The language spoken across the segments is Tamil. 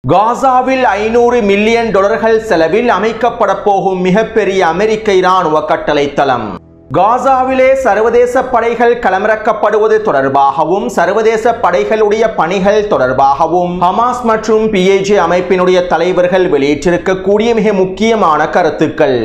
காசாவில் 500 மில்லியன் டாலர்கள் செலவில் அமைக்கப்பட போகும் மிகப்பெரிய அமெரிக்க இராணுவ கட்டளை தளம். காசாவிலே சர்வதேச படைகள் களமிறக்கப்படுவது தொடர்பாகவும் சர்வதேச படைகளுடைய பணிகள் தொடர்பாகவும் ஹமாஸ் மற்றும் PAJ அமைப்பினுடைய தலைவர்கள் வெளியிட்டிருக்கக்கூடிய மிக முக்கியமான கருத்துக்கள்.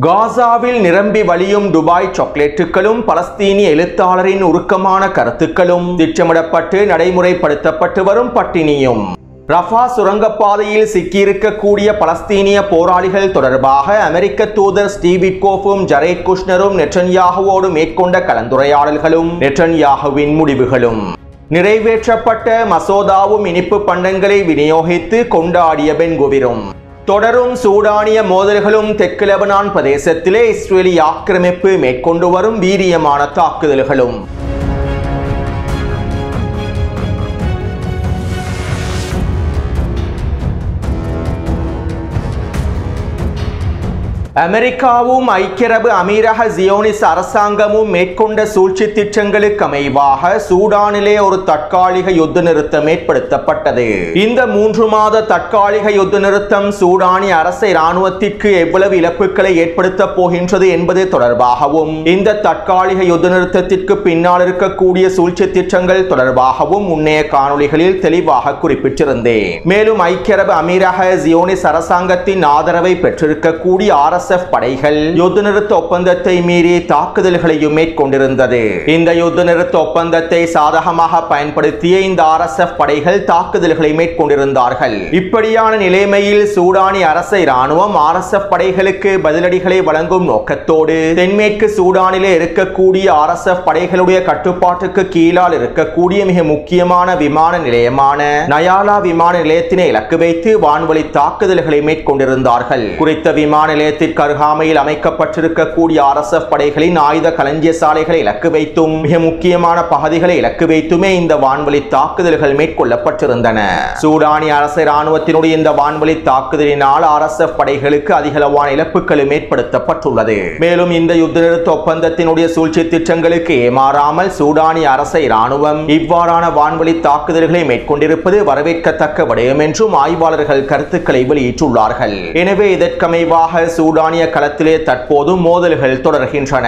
காசாவில் நிரம்பி வழியும் துபாய் சாக்லேட்டுகளும் பலஸ்தீனிய எழுத்தாளரின் உருக்கமான கருத்துக்களும் திட்டமிடப்பட்டு நடைமுறைப்படுத்தப்பட்டு வரும் பட்டினியும் ரஃபா சுரங்கப்பாதையில் சிக்கியிருக்கக்கூடிய பலஸ்தீனிய போராளிகள் தொடர்பாக அமெரிக்க தூதர் ஸ்டீவ் விட்கோஃபும் ஜரேட் குஷ்னரும் நெட்டன்யாகுவோடு மேற்கொண்ட கலந்துரையாடல்களும் நெட்டன்யாகுவின் முடிவுகளும் நிறைவேற்றப்பட்ட மசோதாவும் இனிப்பு பண்டங்களை விநியோகித்து கொண்டாடிய பென்குவிரும் தொடரும் சூடானிய மோதல்களும் தெற்கு லெபனான் பிரதேசத்திலே இஸ்ரேலிய ஆக்கிரமிப்பு மேற்கொண்டு வரும் வீரியமான தாக்குதல்களும் அமெரிக்காவும் ஐக்கிய அரபு அமீரக ஜியோனிஸ் அரசாங்கமும் மேற்கொண்ட சூழ்ச்சி திட்டங்களுக்கு அமைவாக சூடானிலே ஒரு தற்காலிக யுத்த நிறுத்தம் ஏற்படுத்தப்பட்டது. இந்த 3 மாத தற்காலிக யுத்த நிறுத்தம் சூடானிய அரச இராணுவத்திற்கு எவ்வளவு இழப்புகளை ஏற்படுத்த போகின்றது என்பது தொடர்பாகவும் இந்த தற்காலிக யுத்த நிறுத்தத்திற்கு பின்னால் இருக்கக்கூடிய சூழ்ச்சி திட்டங்கள் தொடர்பாகவும் முன்னைய காணொளிகளில் தெளிவாக குறிப்பிட்டிருந்தேன். மேலும் ஐக்கிய அரபு அமீரக ஜியோனிஸ் அரசாங்கத்தின் ஆதரவை பெற்றிருக்கக்கூடிய படைகள் யுத்த நிறுத்த ஒப்பந்தத்தை மீறி தாக்குதல்களையும் மேற்கொண்டிருந்தது. இந்த யுத்த நிறுத்த ஒப்பந்தத்தை சாதகமாக பயன்படுத்திய இந்த RSF படைகள் தாக்குதல்களை மேற்கொண்டிருந்தார்கள். இப்படியான நிலைமையில் சூடானிய அரச இராணுவம் RSF படைகளுக்கு பதிலடிகளை வழங்கும் நோக்கத்தோடு தென்மேற்கு சூடானிலே இருக்கக்கூடிய RSF படைகளுடைய கட்டுப்பாட்டுக்கு கீழால் இருக்கக்கூடிய மிக முக்கியமான விமான நிலையமான நயாலா விமான நிலையத்தினை இலக்கு வைத்து வான்வழி தாக்குதல்களை மேற்கொண்டிருந்தார்கள். குறித்த விமான நிலையத்திற்கு அருகாமையில் அமைக்கப்பட்டிருக்கக்கூடிய RSF படைகளின் ஆயுத களஞ்சிய சாலைகளை இலக்கு வைத்தும் மிக முக்கியமான பகுதிகளை இலக்கு வைத்துமே இந்த வான்வழி தாக்குதல்கள் மேற்கொள்ளப்பட்டிருந்தன. சூடானிய அரச இராணுவத்தினுடைய இந்த வான்வழி தாக்குதலினால் RSF படைகளுக்கு அதிகளவான இழப்புகளும் ஏற்படுத்தப்பட்டுள்ளது. மேலும் இந்த யுத்த நிறுத்த ஒப்பந்தத்தினுடைய சூழ்ச்சி திட்டங்களுக்கு ஏமாறாமல் சூடானிய அரச இராணுவம் இவ்வாறான வான்வழி தாக்குதல்களை மேற்கொண்டிருப்பது வரவேற்கத்தக்க விடயம் என்றும் ஆய்வாளர்கள் கருத்துக்களை வெளியிட்டுள்ளார்கள். எனவே இதற்கமைவாக சூடானிய களத்திலே தற்போது மோதல்கள் தொடர்கின்றன.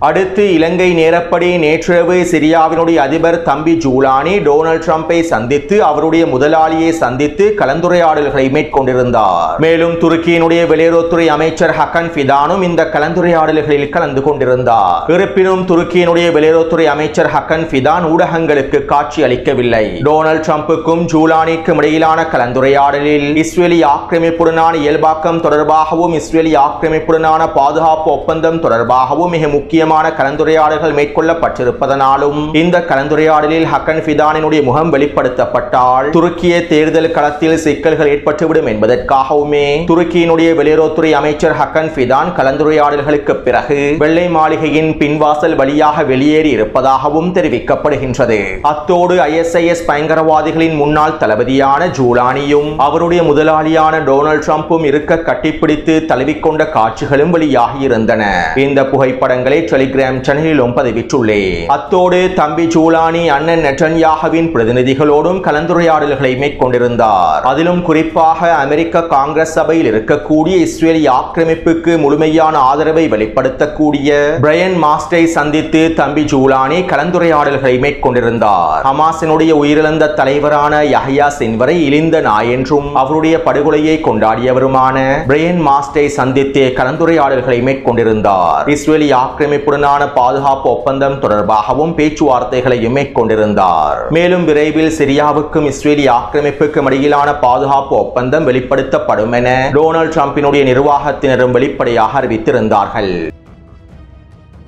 அடுத்து இலங்கை நேரப்படி நேற்றிரவு சிரியாவினுடைய அதிபர் தம்பி ஜூலானி டொனால்ட் ட்ரம்பை சந்தித்து அவருடைய முதலாளியை சந்தித்து கலந்துரையாடல்களை மேற்கொண்டிருந்தார். மேலும் துருக்கியினுடைய வெளியுறவுத்துறை அமைச்சர் ஹக்கன் ஃபிதானும் இந்த கலந்துரையாடல்களில் கலந்து கொண்டிருந்தார். இருப்பினும் துருக்கியினுடைய வெளியுறவுத்துறை அமைச்சர் ஹக்கன் ஃபிதான் ஊடகங்களுக்கு காட்சி அளிக்கவில்லை. டொனால்ட் ட்ரம்புக்கும் ஜூலானிக்கும் இடையிலான கலந்துரையாடலில் இஸ்ரேலிய ஆக்கிரமிப்புடனான இயல்பாக்கம் தொடர்பாகவும் இஸ்ரேலிய ஆக்கிரமிப்புடனான பாதுகாப்பு ஒப்பந்தம் தொடர்பாகவும் மிக முக்கியமான கலந்துரையாடல்கள் மேற்கொள்ளப்பட்டிருப்பதனாலும் இந்த கலந்துரையாடலில் ஹக்கன் ஃபிதானினுடைய முகம் வெளிப்படுத்தப்பட்டால் துருக்கிய தேர்தல் களத்தில் சிக்கல்கள் ஏற்பட்டுவிடும் என்பதற்காகவுமே துருக்கியினுடைய வெளியுறவுத்துறை அமைச்சர் ஹக்கன் ஃபிதான் கலந்துரையாடல்களுக்கு பிறகு வெள்ளை மாளிகையின் பின்வாசல் வழியாக வெளியேறி இருப்பதாகவும் தெரிவிக்கப்படுகின்றது. அத்தோடு ISIS பயங்கரவாதிகளின் முன்னாள் தளபதியான ஜூலானியும் அவருடைய முதலாளியான டொனால்ட் ட்ரம்பும் இருக்க கட்டிப்பிடித்து தழுவிக்கொண்ட காட்சிகளும் வெளியாகியிருந்தன. இந்த புகைப்படங்களை டெலிகிராம் சேனலிலும் பதிவிட்டுள்ளேன். அத்தோடு தம்பி ஜூலானி அண்ணன் நெட்டன்யாகுவின் பிரதிநிதிகளோடும் கலந்துரையாடல்களை மேற்கொண்டிருந்தார். அதிலும் குறிப்பாக அமெரிக்க காங்கிரஸ் சபையில் இருக்கக்கூடிய இஸ்ரேலிய ஆக்கிரமிப்புக்கு முழுமையான ஆதரவை வெளிப்படுத்தக்கூடிய பிரையன் மாஸ்டரை சந்தித்து தம்பி ஜூலானி கலந்துரையாடல்களை மேற்கொண்டிருந்தார். ஹமாஸினுடைய உயிரிழந்த தலைவரான யஹ்யா சின்வரை இழிந்த நாய் என்றும் அவருடைய படுகொலையை கொண்டாடியவருமான பிரையன் மாஸ்டரை சந்தித்து கலந்துரையாடல்களை மேற்கொண்டிருந்தார். இஸ்ரேலிய ஆக்கிரமிப்புடனான பாதுகாப்பு ஒப்பந்தம் தொடர்பாகவும் பேச்சுவார்த்தைகளையும் மேற்கொண்டிருந்தார். மேலும் விரைவில் சிரியாவுக்கும் இஸ்ரேலிய ஆக்கிரமிப்புக்கும் இடையிலான பாதுகாப்பு ஒப்பந்தம் வெளிப்படுத்தப்படும் என டொனால்ட் ட்ரம்பினுடைய நிர்வாகத்தினரும் வெளிப்படையாக அறிவித்திருந்தார்கள்.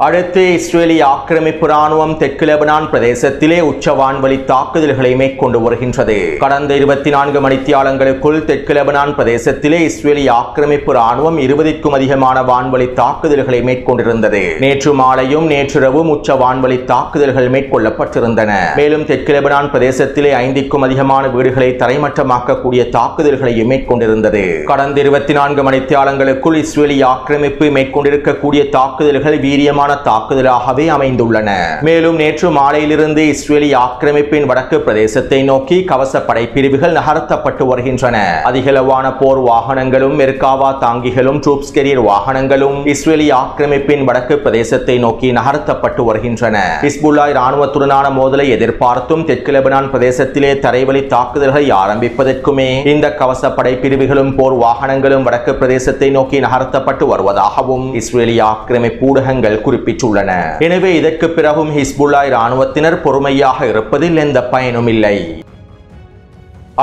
அடுத்து இஸ்ரேலிய ஆக்கிரமிப்பு ராணுவம் தெற்கு லெபனான் பிரதேசத்திலே உச்ச வான்வழி தாக்குதல்களை மேற்கொண்டு வருகின்றது. கடந்த 24 மணித்தியாலங்களுக்குள் தெற்கு லெபனான் பிரதேசத்திலே இஸ்ரேலிய ஆக்கிரமிப்பு ராணுவம் 20க்கும் அதிகமான வான்வழி தாக்குதல்களை மேற்கொண்டிருந்தது. நேற்று மாலையும் நேற்றிரவும் உச்ச வான்வழி தாக்குதல்கள் மேற்கொள்ளப்பட்டிருந்தன. மேலும் தெற்கு லெபனான் பிரதேசத்திலே 5க்கும் அதிகமான வீடுகளை தரைமட்டமாக்கக்கூடிய தாக்குதல்களையும் மேற்கொண்டிருந்தது. கடந்த 24 மணித்தியாலங்களுக்குள் இஸ்ரேலிய ஆக்கிரமிப்பு மேற்கொண்டிருக்கக்கூடிய தாக்குதல்கள் வீரியமான தீவிரமான தாக்குதலாகவே அமைந்துள்ளன. மேலும் நேற்று மாலையிலிருந்து இஸ்ரேலிய ஆக்கிரமிப்பின் வடக்கு பிரதேசத்தை நோக்கி கவச படைப்பிரிவுகள் நகர்த்தப்பட்டு வருகின்றன. அதிகளவான போர் வாகனங்களும் மெர்காவா தாங்கிகளும் ட்ரூப்ஸ் கேரியர் வாகனங்களும் இஸ்ரேலிய ஆக்கிரமிப்பின் வடக்கு பிரதேசத்தை நோக்கி நகர்த்தப்பட்டு வருகின்றன. ஹிஸ்புல்லாஹ் இராணுவத்துடனான மோதலை எதிர்பார்த்தும் தெற்கு லெபனான் பிரதேசத்திலே தரைவழி தாக்குதல்களை ஆரம்பிப்பதற்குமே இந்த கவச படைப்பிரிவுகளும் போர் வாகனங்களும் வடக்கு பிரதேசத்தை நோக்கி நகர்த்தப்பட்டு வருவதாகவும் இஸ்ரேலிய ஆக்கிரமிப்பு ஊடகங்கள் குறிப்பிட்டுள்ளன. எனவே இதற்கு பிறகும் ஹிஸ்புல்லாஹ் இராணுவத்தினர் பொறுமையாக இருப்பதில் எந்த பயனும் இல்லை.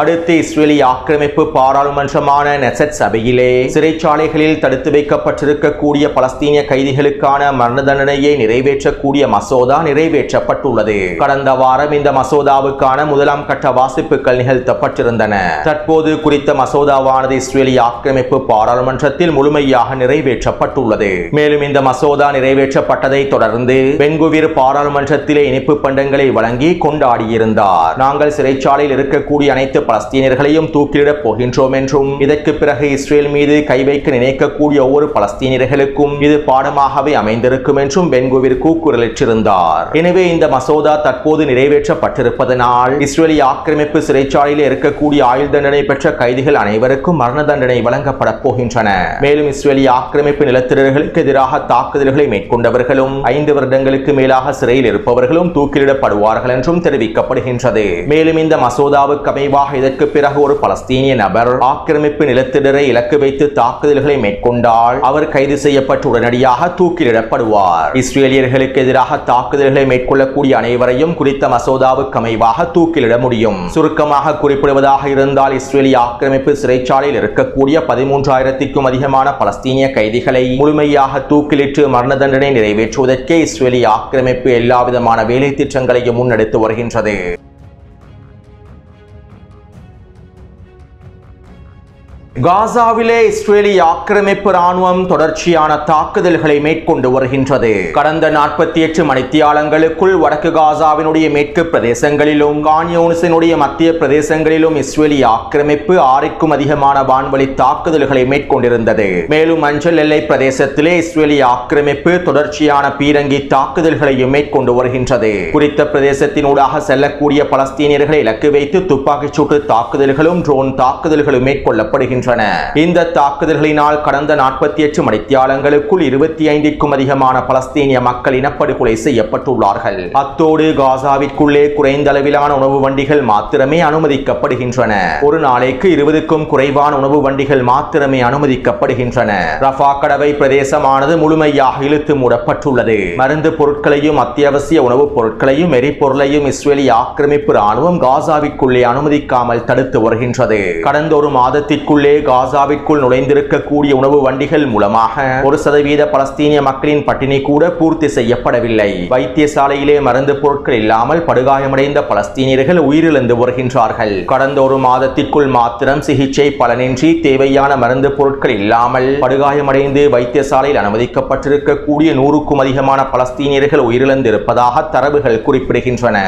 அடுத்து இஸ்ரேலிய ஆக்கிரமிப்பு பாராளுமன்றமான நெசட் சபையிலே சிறைச்சாலைகளில் தடுத்து வைக்கப்பட்டிருக்கக்கூடிய பலஸ்தீனிய கைதிகளுக்கான மரண தண்டனையை நிறைவேற்றக்கூடிய மசோதா நிறைவேற்றப்பட்டுள்ளது. கடந்த வாரம் இந்த மசோதாவுக்கான முதலாம் கட்ட வாசிப்புகள் நிகழ்த்தப்பட்டிருந்தன. தற்போது குறித்த மசோதாவானது இஸ்ரேலிய ஆக்கிரமிப்பு பாராளுமன்றத்தில் முழுமையாக நிறைவேற்றப்பட்டுள்ளது. மேலும் இந்த மசோதா நிறைவேற்றப்பட்டதை தொடர்ந்து பென்குவிர் பாராளுமன்றத்திலே இனிப்பு பண்டங்களை வழங்கி கொண்டாடியிருந்தார். நாங்கள் சிறைச்சாலையில் இருக்கக்கூடிய அனைத்து பலஸ்தீனியர்களையும் தூக்கிலிடப் போகின்றோம் என்றும் இதற்கு பிறகு இஸ்ரேல் மீது கை வைக்க நினைக்கக்கூடிய ஒவ்வொரு பலஸ்தீனியர்களுக்கும் இது பாடமாகவே அமைந்திருக்கும் என்றும் பென்குவிர் கூக்குரலிட்டிருந்தார். எனவே இந்த மசோதா தற்போது நிறைவேற்றப்பட்டிருப்பதனால் இஸ்ரேலிய ஆக்கிரமிப்பு சிறைச்சாலையில் இருக்கக்கூடிய ஆயுள் தண்டனை பெற்ற கைதிகள் அனைவருக்கும் மரண தண்டனை வழங்கப்பட போகின்றன. மேலும் இஸ்ரேலிய ஆக்கிரமிப்பு நிலத்தினர்களுக்கு எதிராக தாக்குதல்களை மேற்கொண்டவர்களும் 5 வருடங்களுக்கு மேலாக சிறையில் இருப்பவர்களும் தூக்கிலிடப்படுவார்கள் என்றும் தெரிவிக்கப்படுகின்றது. மேலும் இந்த மசோதாவுக்கு அமைவாக இதற்கு பிறகு ஒரு பலஸ்தீனிய நபர் ஆக்கிரமிப்பு நிலத்தினரை இலக்கு வைத்து தாக்குதல்களை மேற்கொண்டால் அவர் கைது செய்யப்பட்டு உடனடியாக தூக்கிலிடப்படுவார். இஸ்ரேலியர்களுக்கு எதிராக தாக்குதல்களை மேற்கொள்ளக்கூடிய அனைவரையும் குறித்த மசோதாவுக்கு அமைவாக தூக்கிலிட முடியும். சுருக்கமாக குறிப்பிடுவதாக இருந்தால் இஸ்ரேலிய ஆக்கிரமிப்பு சிறைச்சாலையில் இருக்கக்கூடிய 13,000க்கும் அதிகமான பலஸ்தீனிய கைதிகளை முழுமையாக தூக்கிலிட்டு மரண தண்டனை நிறைவேற்றுவதற்கே இஸ்ரேலிய ஆக்கிரமிப்பு எல்லாவிதமான வேலை திட்டங்களையும் முன்னெடுத்து வருகின்றது. காசாவிலே இஸ்ரேலிய ஆக்கிரமிப்பு ராணுவம் தொடர்ச்சியான தாக்குதல்களை மேற்கொண்டு வருகின்றது. கடந்த 48 மணித்தியாலங்களுக்குள் வடக்கு காசாவினுடைய மேற்கு பிரதேசங்களிலும் கான்யூனிஸினுடைய மத்திய பிரதேசங்களிலும் இஸ்ரேலிய ஆக்கிரமிப்பு 6க்கும் அதிகமான வான்வழி தாக்குதல்களை மேற்கொண்டிருந்தது. மேலும் மஞ்சள் எல்லை பிரதேசத்திலே இஸ்ரேலிய ஆக்கிரமிப்பு தொடர்ச்சியான பீரங்கி தாக்குதல்களையும் மேற்கொண்டு வருகின்றது. குறித்த பிரதேசத்தினூடாக செல்லக்கூடிய பலஸ்தீனியர்களை இலக்கு வைத்து துப்பாக்கிச் சூட்டு தாக்குதல்களும் ட்ரோன் தாக்குதல்களும் மேற்கொள்ளப்படுகின்றன. இந்த தாக்குதல்களினால் கடந்த 48 மணித்தியாலங்களுக்குள் 25க்கும் அதிகமான பலஸ்தீனிய மக்கள் இனப்படுகொலை செய்யப்பட்டுள்ளார்கள். அத்தோடு காசாவிற்குள்ளே குறைந்த அளவிலான உணவு வண்டிகள் மாத்திரமே அனுமதிக்கப்படுகின்றன. ஒரு நாளைக்கு 20க்கும் குறைவான உணவு வண்டிகள் மாத்திரமே அனுமதிக்கப்படுகின்றன. ரஃபா கடவை பிரதேசமானது முழுமையாக இழுத்து மூடப்பட்டுள்ளது. மருந்து பொருட்களையும் அத்தியாவசிய உணவுப் பொருட்களையும் எரிபொருளையும் இஸ்ரேலிய ஆக்கிரமிப்பு ராணுவம் காசாவிற்குள்ளே அனுமதிக்காமல் தடுத்து வருகின்றது. கடந்த ஒரு மாதத்திற்குள்ளே காசாவிற்குள் நுழைந்திருக்கக்கூடிய உணவு வண்டிகள் மூலமாக 1% பலஸ்தீனிய மக்களின் பட்டினி கூட பூர்த்தி செய்யப்படவில்லை. வைத்தியசாலையிலே மருந்து பொருட்கள் இல்லாமல் படுகாயமடைந்த பலஸ்தீனியர்கள் உயிரிழந்து வருகின்றார்கள். கடந்த ஒரு மாதத்திற்குள் மாத்திரம் சிகிச்சை பலனின்றி தேவையான மருந்து பொருட்கள் இல்லாமல் படுகாயமடைந்து வைத்தியசாலையில் அனுமதிக்கப்பட்டிருக்கக்கூடிய 100க்கும் அதிகமான பலஸ்தீனியர்கள் உயிரிழந்து இருப்பதாக தரவுகள் குறிப்பிடுகின்றன.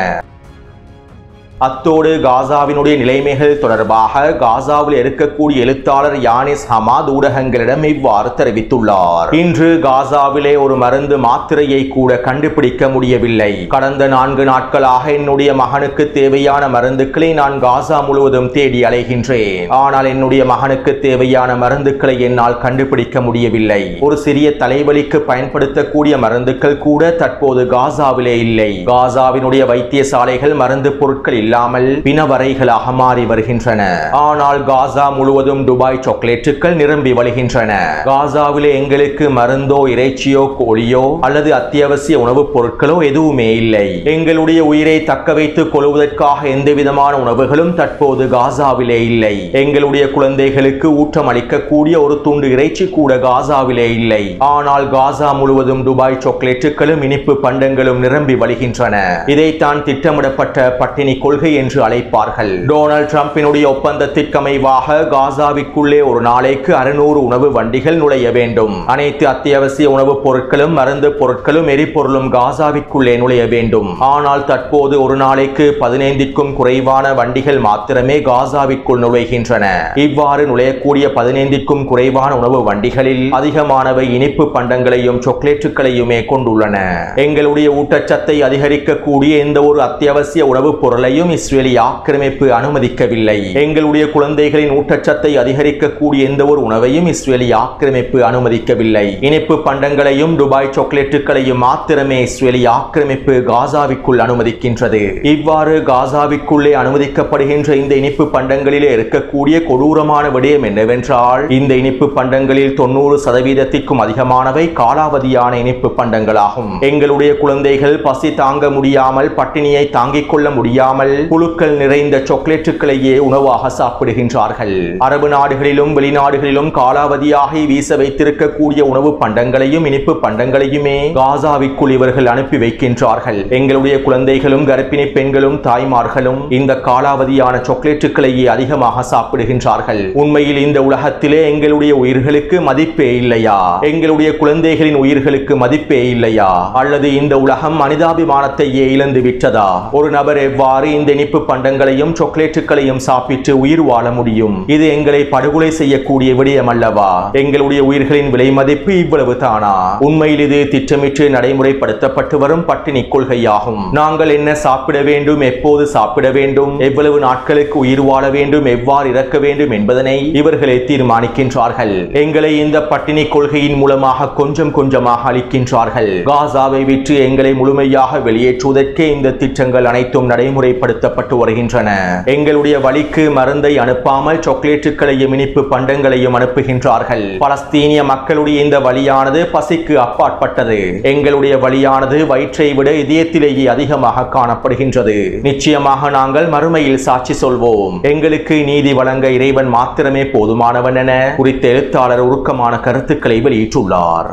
அத்தோடு காசாவினுடைய நிலைமைகள் தொடர்பாக காசாவில் இருக்கக்கூடிய எழுத்தாளர் யானிஸ் ஹமாத் ஊடகங்களிடம் இவ்வாறு தெரிவித்துள்ளார். இன்று காசாவிலே ஒரு மருந்து மாத்திரையை கூட கண்டுபிடிக்க முடியவில்லை. கடந்த 4 நாட்களாக என்னுடைய மகனுக்கு தேவையான மருந்துக்களை நான் காசா முழுவதும் தேடி அலைகின்றேன். ஆனால் என்னுடைய மகனுக்கு தேவையான மருந்துக்களை என்னால் கண்டுபிடிக்க முடியவில்லை. ஒரு சிறிய தலைவலிக்கு பயன்படுத்தக்கூடிய மருந்துக்கள் கூட தற்போது காசாவிலே இல்லை. காசாவினுடைய வைத்தியசாலைகள் மருந்து பொருட்கள் இல்லாமல் பிணவரைகளாக மாறி வருகின்றன. ஆனால் காசா முழுவதும் துபாய் சாக்லேட்டுகள் நிரம்பி வழிகின்றன. காசாவிலே எங்களுக்கு மருந்தோ இறைச்சியோ கோழியோ அல்லது அத்தியாவசிய உணவுப் பொருட்களோ எதுவுமே இல்லை. எங்களுடைய உயிரை தக்க வைத்துக் கொள்வதற்காக எந்த விதமான உணவுகளும் தற்போது காசாவிலே இல்லை. எங்களுடைய குழந்தைகளுக்கு ஊட்டம் அளிக்கக்கூடிய ஒரு துண்டு இறைச்சி கூட காசாவிலே இல்லை. ஆனால் காசா முழுவதும் துபாய் சாக்லேட்டுகளும் இனிப்பு பண்டங்களும் நிரம்பி வழிகின்றன. இதைத்தான் திட்டமிடப்பட்ட பட்டினி கொள்கை கொள்கை என்று அழைப்பார்கள். டொனால்ட் ட்ரம்பினுடைய ஒப்பந்தத்திற்கமைவாக காசாவிற்குள்ளே ஒரு நாளைக்கு 600 உணவு வண்டிகள் நுழைய வேண்டும். அனைத்து அத்தியாவசிய உணவுப் பொருட்களும், மருந்து பொருட்களும், எரிபொருளும் காசாவிற்குள்ளே நுழைய வேண்டும். ஆனால் தற்போது ஒரு நாளைக்கு 15க்கும் குறைவான வண்டிகள் மாத்திரமே காசாவிற்குள் நுழைகின்றன. இவ்வாறு நுழையக்கூடிய 15க்கும் குறைவான உணவு வண்டிகளில் அதிகமானவை இனிப்பு பண்டங்களையும் சாக்லேட்டுகளையுமே கொண்டுள்ளன. எங்களுடைய ஊட்டச்சத்தை அதிகரிக்கக்கூடிய எந்த ஒரு அத்தியாவசிய உணவுப் பொருளையும் இஸ்ரேலிய ஆக்கிரமிப்பு அனுமதிக்கவில்லை. எங்களுடைய குழந்தைகளின் ஊட்டச்சத்தை அதிகரிக்கக்கூடிய எந்த ஒரு உணவையும் இஸ்ரேலிய ஆக்கிரமிப்பு அனுமதிக்கவில்லை. இனிப்பு பண்டங்களையும் துபாய் சாக்லேட்டுகளையும் மாத்திரமே இஸ்ரேலிய ஆக்கிரமிப்பு காசாவிற்குள் அனுமதிக்கின்றது. இவ்வாறு காசாவிற்குள்ளே அனுமதிக்கப்படுகின்ற இந்த இனிப்பு பண்டங்களிலே இருக்கக்கூடிய கொடூரமான விடயம் என்னவென்றால், இந்த இனிப்பு பண்டங்களில் 90% அதிகமானவை காலாவதியான இனிப்பு பண்டங்களாகும். எங்களுடைய குழந்தைகள் பசி தாங்க முடியாமல், பட்டினியை தாங்கிக் கொள்ள முடியாமல் புழுக்கள் நிறைந்த சாக்லேட்டுகளையே உணவாக சாப்பிடுகின்றார்கள். அரபு நாடுகளிலும் வெளிநாடுகளிலும் காலாவதியாகி வீச வைத்திருக்கக்கூடிய உணவு பண்டங்களையும் இனிப்பு பண்டங்களையுமே காசாவிற்குள் இவர்கள் அனுப்பி வைக்கின்றார்கள். எங்களுடைய குழந்தைகளும் கர்ப்பிணி பெண்களும் தாய்மார்களும் இந்த காலாவதியான சாக்லேட்டுகளையே அதிகமாக சாப்பிடுகின்றார்கள். உண்மையில் இந்த உலகத்திலே எங்களுடைய உயிர்களுக்கு மதிப்பே இல்லையா? எங்களுடைய குழந்தைகளின் உயிர்களுக்கு மதிப்பே இல்லையா? அல்லது இந்த உலகம் மனிதாபிமானத்தையே இழந்து விட்டதா? ஒரு நபர் எவ்வாறு இந்த இனிப்பு பண்டங்களையும் சாக்லேட்டுகளையும் சாப்பிட்டு உயிர் வாழ முடியும்? இது எங்களை படுகொலை செய்யக்கூடிய விடயம் அல்லவா? எங்களுடைய உயிர்களின் விலை மதிப்பு இவ்வளவு தானா? உண்மையில் இது திட்டமிட்டு நடைமுறைப்படுத்தப்பட்டு வரும் பட்டினி கொள்கையாகும். நாங்கள் என்ன சாப்பிட வேண்டும், எப்போது சாப்பிட வேண்டும், எவ்வளவு நாட்களுக்கு உயிர் வாழ வேண்டும், எவ்வாறு இறக்க வேண்டும் என்பதனை இவர்களே தீர்மானிக்கின்றார்கள். எங்களை இந்த பட்டினி கொள்கையின் மூலமாக கொஞ்சம் கொஞ்சமாக அளிக்கின்றார்கள். காசாவை விட்டு எங்களை முழுமையாக வெளியேற்றுவதற்கே இந்த திட்டங்கள் அனைத்தும் நடைமுறைப்படுத்தப்பட்டு வருகின்றன. எங்களுடைய வழிக்கு மருந்தை அனுப்பாமல் சாக்லேட்டுகளையும் இனிப்பு பண்டங்களையும் அனுப்புகின்றார்கள். பலஸ்தீனிய மக்களுடைய இந்த வழியானது பசிக்கு அப்பாற்பட்டது. எங்களுடைய வழியானது வயிற்றை விட இதயத்திலேயே அதிகமாக காணப்படுகின்றது. நிச்சயமாக நாங்கள் மறுமையில் சாட்சி சொல்வோம். எங்களுக்கு நீதி வழங்க இறைவன் மாத்திரமே போதுமானவன் என குறித்த எழுத்தாளர் உருக்கமான கருத்துக்களை வெளியிட்டுள்ளார்.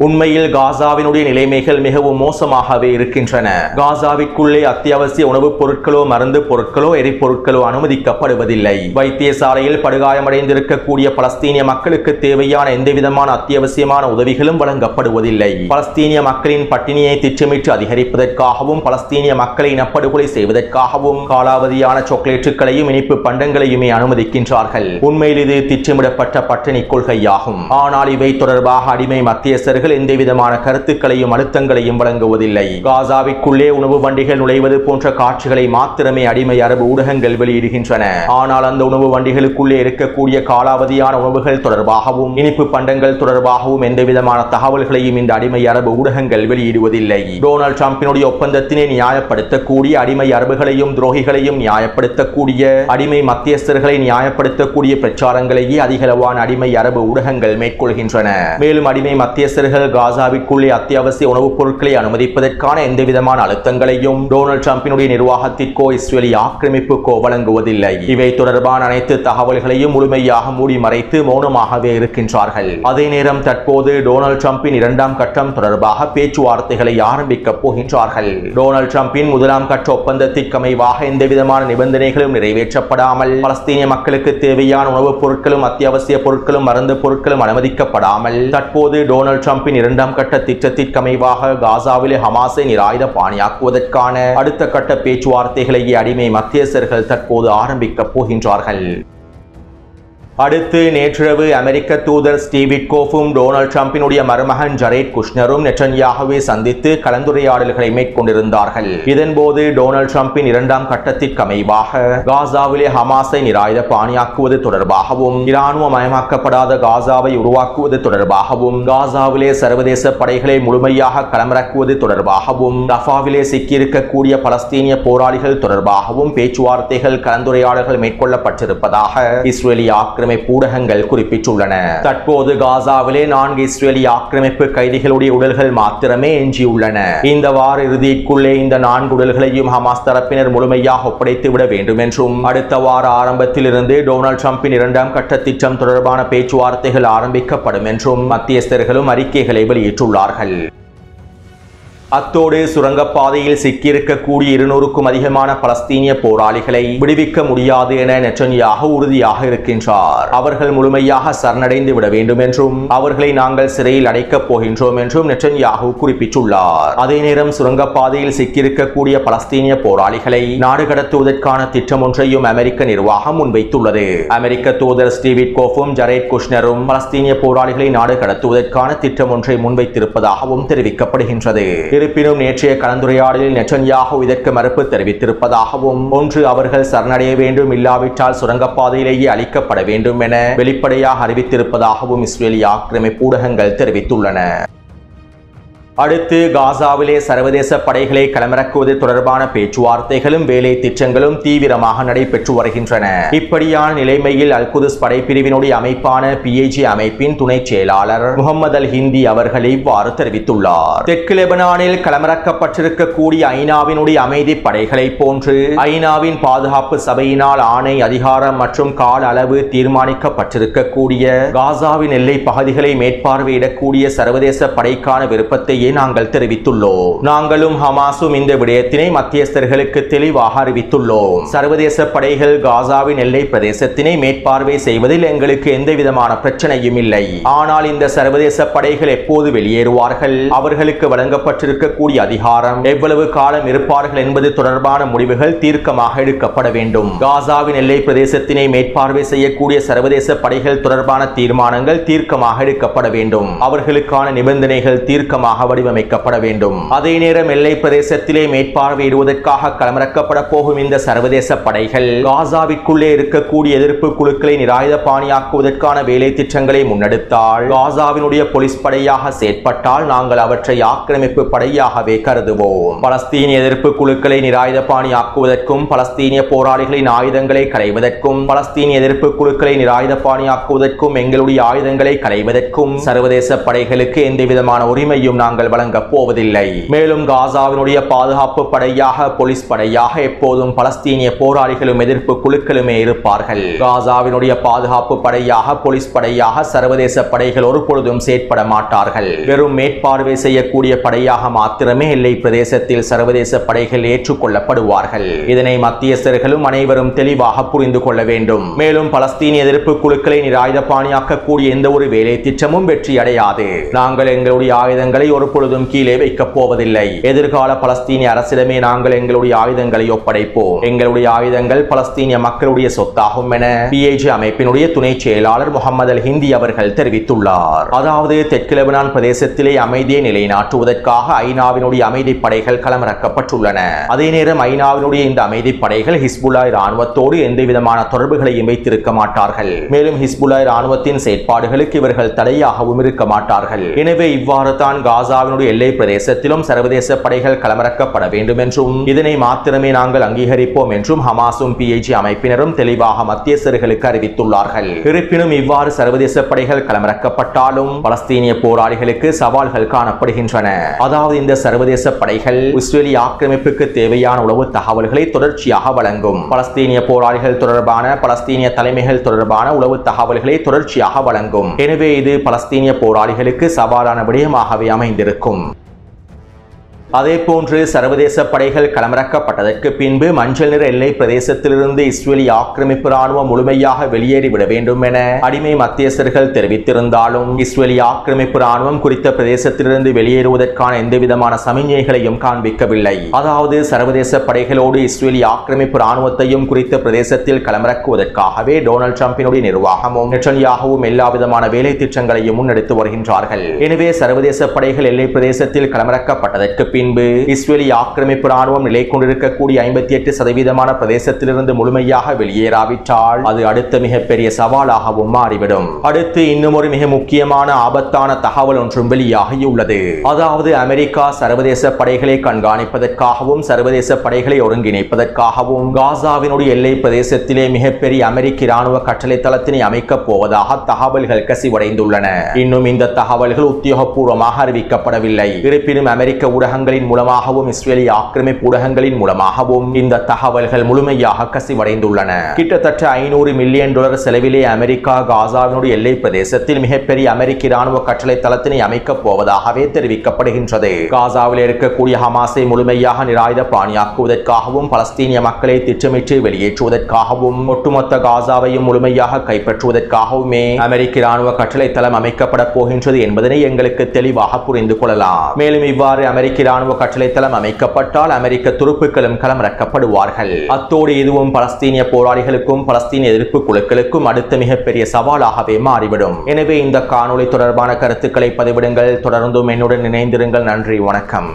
உண்மையில் காசாவினுடைய நிலைமைகள் மிகவும் மோசமாகவே இருக்கின்றன. காசாவிற்குள்ளே அத்தியாவசிய உணவுப் பொருட்களோ, மருந்து பொருட்களோ, எரிபொருட்களோ அனுமதிக்கப்படுவதில்லை. வைத்தியசாலையில் படுகாயமடைந்திருக்கக்கூடிய பலஸ்தீனிய மக்களுக்கு தேவையான எந்தவிதமான அத்தியாவசியமான உதவிகளும் வழங்கப்படுவதில்லை. பலஸ்தீனிய மக்களின் பட்டினியை திட்டமிட்டு அதிகரிப்பதற்காகவும், பலஸ்தீனிய மக்களை இனப்படுகொலை செய்வதற்காகவும் காலாவதியான சாக்லேட்டுகளையும் இனிப்பு பண்டங்களையுமே அனுமதிக்கின்றார்கள். உண்மையில் இது திட்டமிடப்பட்ட பட்டினி கொள்கையாகும். ஆனால் இவை தொடர்பாக அடிமை மத்தியஸ்தர்கள் எந்தவிதமான கருத்துக்களையும் அழுத்தங்களையும் வழங்குவதில்லை. காசாவிற்குள்ளே உணவு வண்டிகள் நுழைவது போன்ற காட்சிகளை மாத்திரமே அடிமை அரபு ஊடகங்கள் வெளியிடுகின்றன. ஆனால் அந்த உணவு வண்டிகளுக்குள்ளே இருக்கக்கூடிய காலாவதியான உணவுகள் தொடர்பாகவும், இனிப்பு பண்டங்கள் தொடர்பாகவும் எந்தவிதமான தகவல்களையும் இந்த அடிமை அரபு ஊடகங்கள் வெளியிடுவதில்லை. டொனால்ட் ட்ரம்பினுடைய ஒப்பந்தத்தினை நியாயப்படுத்தக்கூடிய அடிமை அரபுகளையும் துரோகிகளையும் நியாயப்படுத்தக்கூடிய அடிமை மத்தியஸ்தர்களை நியாயப்படுத்தக்கூடிய பிரச்சாரங்களையே அதிகளவான அடிமை அரபு ஊடகங்கள் மேற்கொள்கின்றன. மேலும் அடிமை மத்தியஸ்தர்கள் காசாவிற்குள்ளே அத்தியாவசிய உணவுப் பொருட்களை அனுமதிப்பதற்கான எந்தவிதமான அழுத்தங்களையும் டொனால்ட் ட்ரம்பினுடைய நிர்வாகத்திற்கோ இஸ்ரேலிய ஆக்கிரமிப்புக்கோ வழங்குவதில்லை. இவை தொடர்பான அனைத்து தகவல்களையும் முழுமையாக மூடி மறைத்து மௌனமாகவே இருக்கின்றார்கள். அதே நேரம் தற்போது டொனால்ட் ட்ரம்பின் 2ஆம் கட்டம் தொடர்பாக பேச்சுவார்த்தைகளை ஆரம்பிக்கப் போகின்றார்கள். டொனால்ட் ட்ரம்பின் 1ஆம் கட்ட ஒப்பந்தத்திற்கமைவாக எந்தவிதமான நிபந்தனைகளும் நிறைவேற்றப்படாமல், பலஸ்தீனிய மக்களுக்கு தேவையான உணவுப் பொருட்களும் அத்தியாவசிய பொருட்களும் மருந்து பொருட்களும் அனுமதிக்கப்படாமல், தற்போது டொனால்ட் ட்ரம்பின் 2ஆம் கட்ட திட்டத்திற்கமைவாக காசாவிலே ஹமாஸை நிராயுத பாணியாக்குவதற்கான அடுத்த கட்ட பேச்சுவார்த்தைகளையே அடிமை மத்தியஸ்தர்கள் தற்போது ஆரம்பிக்கப் போகின்றார்கள். அடுத்து நேற்றிரவு அமெரிக்க தூதர் ஸ்டீவ் விட்கோஃபும் டொனால்ட் ட்ரம்பினுடைய மருமகன் ஜரேட் குஷ்னரும் நெட்டன்யாகுவை சந்தித்து கலந்துரையாடல்களை மேற்கொண்டிருந்தார்கள். இதன்போது டொனால்ட் ட்ரம்பின் 2ஆம் கட்டத்திற்கமைவாக காசாவிலே ஹமாஸை நிராயுத பாணியாக்குவது தொடர்பாகவும், இராணுவமயமாக்கப்படாத காசாவை உருவாக்குவது தொடர்பாகவும், காசாவிலே சர்வதேச படைகளை முழுமையாக களமிறக்குவது தொடர்பாகவும், ரஃபாவிலே சிக்கியிருக்கக்கூடிய பலஸ்தீனிய போராளிகள் தொடர்பாகவும் பேச்சுவார்த்தைகள், கலந்துரையாடல்கள் மேற்கொள்ளப்பட்டிருப்பதாக இஸ்ரேலிய ஆக்கிரமிப்பு ஊடகங்கள் குறிப்பிட்டுள்ளன. தற்போது காசாவிலே 4 இஸ்ரேலிய ஆக்கிரமிப்பு கைதிகளுடைய உடல்கள் மாத்திரமே எஞ்சியுள்ளன. இந்த வார இறுதிக்குள்ளே இந்த 4 உடல்களையும் ஹமாஸ் தரப்பினர் முழுமையாக ஒப்படைத்து விட வேண்டும் என்றும், அடுத்த வார ஆரம்பத்தில் இருந்து டொனால்ட் ட்ரம்பின் 2ஆம் கட்ட திட்டம் தொடர்பான பேச்சுவார்த்தைகள் ஆரம்பிக்கப்படும் என்றும் மத்தியஸ்தர்களும் அறிக்கைகளை வெளியிட்டுள்ளார்கள். அத்தோடு சுரங்கப்பாதையில் சிக்கியிருக்கக்கூடிய 200க்கும் அதிகமான பலஸ்தீனிய போராளிகளை விடுவிக்க முடியாது என நெட்டன்யாஹு உறுதியாக இருக்கின்றார். அவர்கள் முழுமையாக சரணடைந்து விட வேண்டும் என்றும் அவர்களை நாங்கள் சிறையில் அடைக்கப் போகின்றோம் என்றும் நெட்டன்யாஹு குறிப்பிட்டுள்ளார். அதே நேரம் சுரங்கப்பாதையில் சிக்கியிருக்கக்கூடிய பலஸ்தீனிய போராளிகளை நாடு கடத்துவதற்கான திட்டம் ஒன்றையும் அமெரிக்க நிர்வாகம் முன்வைத்துள்ளது. அமெரிக்க தூதர் ஸ்டீவ் விட்கோஃபும் ஜரேட் குஷ்னரும் பலஸ்தீனிய போராளிகளை நாடு கடத்துவதற்கான திட்டம் ஒன்றை முன்வைத்திருப்பதாகவும் தெரிவிக்கப்படுகின்றது. இருப்பினும் நேற்றைய கலந்துரையாடலில் நெட்டன்யாஹு இதற்கு மறுப்பு தெரிவித்திருப்பதாகவும், ஒன்று அவர்கள் சரணடைய வேண்டும், இல்லாவிட்டால் சுரங்கப்பாதையிலேயே அளிக்கப்பட வேண்டும் என வெளிப்படையாக அறிவித்திருப்பதாகவும் இஸ்ரேலிய ஆக்கிரமிப்பு ஊடகங்கள் தெரிவித்துள்ளன. அடுத்து காசாவிலே சர்வதேச படைகளை களமிறக்குவது தொடர்பான பேச்சுவார்த்தைகளும் வேலை திட்டங்களும் தீவிரமாக நடைபெற்று வருகின்றன. இப்படியான நிலைமையில் அல்-குதுஸ் படைப்பிரிவினுடைய அமைப்பான PAG அமைப்பின் துணை செயலாளர் முகமது அல் ஹிந்தி அவர்கள் இவ்வாறு தெரிவித்துள்ளார். தெற்கு லெபனானில் களமிறக்கப்பட்டிருக்கக்கூடிய ஐநாவினுடைய அமைதி படைகளை போன்று ஐநாவின் பாதுகாப்பு சபையினால் ஆணை, அதிகாரம் மற்றும் கால அளவு தீர்மானிக்கப்பட்டிருக்கக்கூடிய காசாவின் எல்லை பகுதிகளை மேற்பார்வையிடக்கூடிய சர்வதேச படைக்கான விருப்பத்தையே நாங்கள் தெரிவித்துள்ளோம். நாங்களும் ஹமாஸும் இந்த விடயத்தினை மத்தியஸ்தர்களுக்கு தெளிவாக அறிவித்துள்ளோம். சர்வதேச படைகள் காசாவின் எல்லை பிரதேசத்தினை மேற்பார்வை செய்வதில் எங்களுக்கு எந்தவிதமான பிரச்சனையும் இல்லை. ஆனால் இந்த சர்வதேச படைகள் எப்போது வெளியேறுவார்கள், அவர்களுக்கு வழங்கப்பட்டிருக்கக்கூடிய அதிகாரம், எவ்வளவு காலம் இருப்பார்கள் என்பது தொடர்பான முடிவுகள் தீர்க்கமாக எடுக்கப்பட வேண்டும். காசாவின் எல்லை பிரதேசத்தினை மேற்பார்வை செய்யக்கூடிய சர்வதேச படைகள் தொடர்பான தீர்மானங்கள் தீர்க்கமாக எடுக்கப்பட வேண்டும். அவர்களுக்கான நிபந்தனைகள் தீர்க்கமாக வடிவமைக்கப்பட வேண்டும். அதே நேரம் எல்லை பிரதேசத்திலே மேற்பார்வையிடுவதற்காக களமிறக்கப்பட போகும் இந்த சர்வதேச படைகள் காசாவிற்குள்ளே இருக்கக்கூடிய எதிர்ப்பு குழுக்களை நிராயுதபாணியாக்குவதற்கான வேலை திட்டங்களை முன்னெடுத்தால், காசாவினுடைய போலீஸ் படையாக செயற்பட்டால் நாங்கள் அவற்றை ஆக்கிரமிப்பு படையாகவே கருதுவோம். பலஸ்தீனிய எதிர்ப்பு குழுக்களை நிராயுதபாணியாக்குவதற்கும், பலஸ்தீனிய போராளிகளின் ஆயுதங்களை களைவதற்கும், பலஸ்தீனிய எதிர்ப்பு குழுக்களை நிராயுதபாணியாக்குவதற்கும், எங்களுடைய ஆயுதங்களை களைவதற்கும் சர்வதேச படைகளுக்கு எந்தவிதமான உரிமையும் நாங்கள் வழங்கப் போவதில்லை. மேலும் காசாவினுடைய பாதுகாப்பு படையாக, போலீஸ் படையாக எப்போதும் பலஸ்தீனிய போராளிகளும் எதிர்ப்பு குழுக்களுமே இருப்பார்கள். காசாவினுடைய பாதுகாப்பு படையாக, போலீஸ் படையாக சர்வதேச படைகள் ஒரு பொழுதும் செயற்பட மாட்டார்கள். வெறும் மேற்பார்வை செய்யக்கூடிய படையாக மாத்திரமே எல்லை பிரதேசத்தில் சர்வதேச படைகள் ஏற்றுக்கொள்ளப்படுவார்கள். இதனை மத்தியஸ்தர்களும் அனைவரும் தெளிவாக புரிந்து கொள்ள வேண்டும். மேலும் பலஸ்தீனிய எதிர்ப்பு குழுக்களை நிராயுதபாணியாக்கக்கூடிய எந்த ஒரு வேலை திட்டமும் வெற்றி அடையாது. நாங்கள் எங்களுடைய ஆயுதங்களை ஒரு பொழுதும் கீழே வைக்கப் போவதில்லை. எதிர்கால பலஸ்தீனிய அரசிடமே நாங்கள் எங்களுடைய ஆயுதங்களை ஒப்படைப்போம். எங்களுடைய ஆயுதங்கள் பலஸ்தீனிய மக்களுடைய சொத்தாகும் என PAG அமைப்பினுடைய துணை செயலாளர் முகமது அல் ஹிந்தி அவர்கள் தெரிவித்துள்ளார். அதாவது தெற்கு லெபனான் பிரதேசத்திலே அமைதியை நிலைநாட்டுவதற்காக ஐநாவினுடைய அமைதி படைகள் களமிறக்கப்பட்டுள்ளன. அதே நேரம் ஐநாவினுடைய இந்த அமைதி படைகள் ஹிஸ்புல்லா இராணுவத்தோடு எந்தவிதமான தொடர்புகளையும் வைத்திருக்க மாட்டார்கள். மேலும் ஹிஸ்புல்லா இராணுவத்தின் செயற்பாடுகளுக்கு இவர்கள் தடையாகவும் இருக்க மாட்டார்கள். எனவே இவ்வாறு தான் காசாவினுடைய எல்லை பிரதேசத்திலும் சர்வதேச படைகள் களமிறக்கப்பட வேண்டும் என்றும், இதனை மாத்திரமே நாங்கள் அங்கீகரிப்போம் என்றும் ஹமாஸும் PAG அமைப்பினரும் தெளிவாக மத்தியஸ்தர்களுக்கு அறிவித்துள்ளார்கள். இருப்பினும் இவ்வாறு சர்வதேச படைகள் களமிறக்கப்பட்டாலும் பலஸ்தீனிய போராளிகளுக்கு சவால்கள் காணப்படுகின்றன. அதாவது இந்த சர்வதேச படைகள் இஸ்ரேலிய ஆக்கிரமிப்புக்கு தேவையான உளவு தகவல்களை தொடர்ச்சியாக வழங்கும். பலஸ்தீனிய போராளிகள் தொடர்பான, பலஸ்தீனிய தலைமைகள் தொடர்பான உளவு தகவல்களை தொடர்ச்சியாக வழங்கும். எனவே இது பலஸ்தீனிய போராளிகளுக்கு சவாலான விடயமாகவே அமைந்திருக்கும். அதேபோன்று சர்வதேச படைகள் களமிறக்கப்பட்டதற்கு பின்பு மஞ்சள் நிற எல்லை பிரதேசத்திலிருந்து இஸ்ரேலிய ஆக்கிரமிப்பு ராணுவம் முழுமையாக வெளியேறிவிட வேண்டும் என அடிமை மத்தியஸ்தர்கள் தெரிவித்திருந்தாலும், இஸ்ரேலிய ஆக்கிரமிப்பு ராணுவம் குறித்த பிரதேசத்திலிருந்து வெளியேறுவதற்கான எந்தவிதமான சமிஞ்ஞைகளையும் காண்பிக்கவில்லை. அதாவது சர்வதேச படைகளோடு இஸ்ரேலிய ஆக்கிரமிப்பு ராணுவத்தையும் குறித்த பிரதேசத்தில் களமிறக்குவதற்காகவே டொனால்ட் ட்ரம்பினுடைய நிர்வாகமும் நெட்டன்யாஹுவும் எல்லாவிதமான வேலை திட்டங்களையும் முன்னெடுத்து வருகின்றார்கள். எனவே சர்வதேச படைகள் எல்லை பிரதேசத்தில் களமிறக்கப்பட்டதற்கு பின்பு இஸ்ரேலிய ஆக்கிரமிப்பு ராணுவம் நிலை கொண்டிருக்கக்கூடிய 58% பிரதேசத்திலிருந்து முழுமையாக வெளியேறாவிட்டால் அது அடுத்த மிகப்பெரிய சவாலாகவும் மாறிவிடும். அடுத்து இன்னும் ஒரு மிக முக்கியமான ஆபத்தான தகவல் ஒன்றும் வெளியாகியுள்ளது. அதாவது அமெரிக்கா சர்வதேச படைகளை கண்காணிப்பதற்காகவும் சர்வதேச படைகளை ஒருங்கிணைப்பதற்காகவும் காசாவினுடைய எல்லை பிரதேசத்திலே மிகப்பெரிய அமெரிக்க இராணுவ கட்டளை தளத்தினை அமைக்கப் போவதாக தகவல்கள் கசிவடைந்துள்ளன. இன்னும் இந்த தகவல்கள் உத்தியோகபூர்வமாக அறிவிக்கப்படவில்லை. இருப்பினும் அமெரிக்க ஊடகங்கள் ஊடகங்களின் மூலமாகவும் இஸ்ரேலிய ஆக்கிரமிப்பு ஊடகங்களின் மூலமாகவும் இந்த தகவல்கள் முழுமையாக கசிவடைந்துள்ளன. கிட்டத்தட்ட $500 மில்லியன் செலவிலே அமெரிக்கா காசாவினுடைய எல்லை பிரதேசத்தில் மிகப்பெரிய அமெரிக்க இராணுவ கட்டளை தளத்தினை அமைக்கப் போவதாகவே தெரிவிக்கப்படுகின்றது. காசாவில் இருக்கக்கூடிய ஹமாஸை முழுமையாக நிராயுத பாணியாக்குவதற்காகவும் பலஸ்தீனிய மக்களை திட்டமிட்டு வெளியேற்றுவதற்காகவும் ஒட்டுமொத்த காசாவையும் முழுமையாக கைப்பற்றுவதற்காகவுமே அமெரிக்க இராணுவ கட்டளை தளம் அமைக்கப்பட போகின்றது என்பதனை எங்களுக்கு தெளிவாக புரிந்து கொள்ளலாம். மேலும் இவ்வாறு அமெரிக்க இராணுவ கட்டளை தளம் அமைக்கப்பட்டால் அமெரிக்க துருப்புக்களும் களமிறக்கப்படுவார்கள். அத்தோடு இதுவும் பலஸ்தீனிய போராளிகளுக்கும் பலஸ்தீன எதிர்ப்பு குழுக்களுக்கும் அடுத்த மிகப்பெரிய சவாலாகவே மாறிவிடும். எனவே இந்த காணொளி தொடர்பான கருத்துக்களை பதிவிடுங்கள். தொடர்ந்தும் என்னுடன் இணைந்திருங்கள். நன்றி, வணக்கம்.